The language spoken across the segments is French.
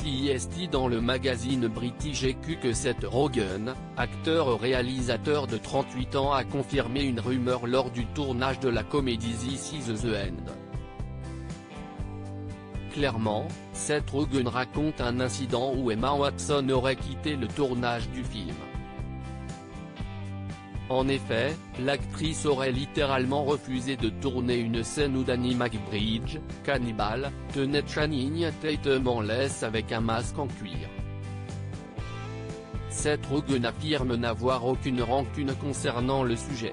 TST dans le magazine British EQ que Seth Rogen, acteur-réalisateur de 38 ans, a confirmé une rumeur lors du tournage de la comédie This Is the End. Clairement, Seth Rogen raconte un incident où Emma Watson aurait quitté le tournage du film. En effet, l'actrice aurait littéralement refusé de tourner une scène où Danny McBride, cannibale, tenait Channing Tatum en laisse avec un masque en cuir. Seth Rogen affirme n'avoir aucune rancune concernant le sujet.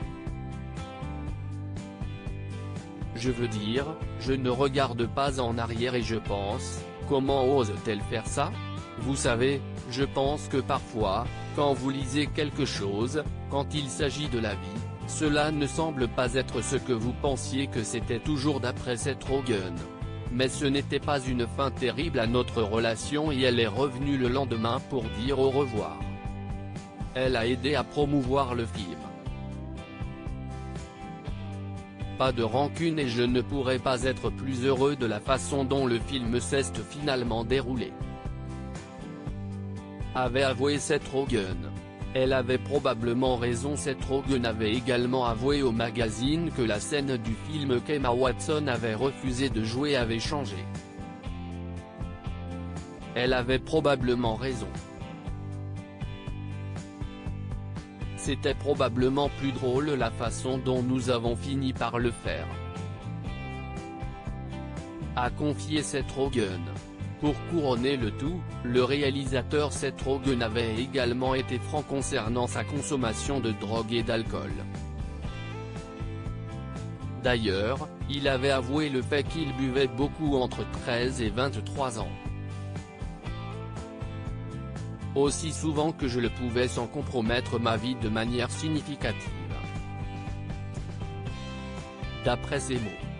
Je veux dire, je ne regarde pas en arrière et je pense, comment ose-t-elle faire ça? Vous savez, je pense que parfois, quand vous lisez quelque chose, quand il s'agit de la vie, cela ne semble pas être ce que vous pensiez que c'était toujours d'après Seth Rogen. Mais ce n'était pas une fin terrible à notre relation et elle est revenue le lendemain pour dire au revoir. Elle a aidé à promouvoir le film. Pas de rancune et je ne pourrais pas être plus heureux de la façon dont le film s'est finalement déroulé, avait avoué Seth Rogen. Elle avait probablement raison. Seth Rogen avait également avoué au magazine que la scène du film qu'Emma Watson avait refusé de jouer avait changé. Elle avait probablement raison. C'était probablement plus drôle la façon dont nous avons fini par le faire, a confié Seth Rogen. Pour couronner le tout, le réalisateur Seth Rogen avait également été franc concernant sa consommation de drogue et d'alcool. D'ailleurs, il avait avoué le fait qu'il buvait beaucoup entre 13 et 23 ans. Aussi souvent que je le pouvais sans compromettre ma vie de manière significative. D'après ses mots.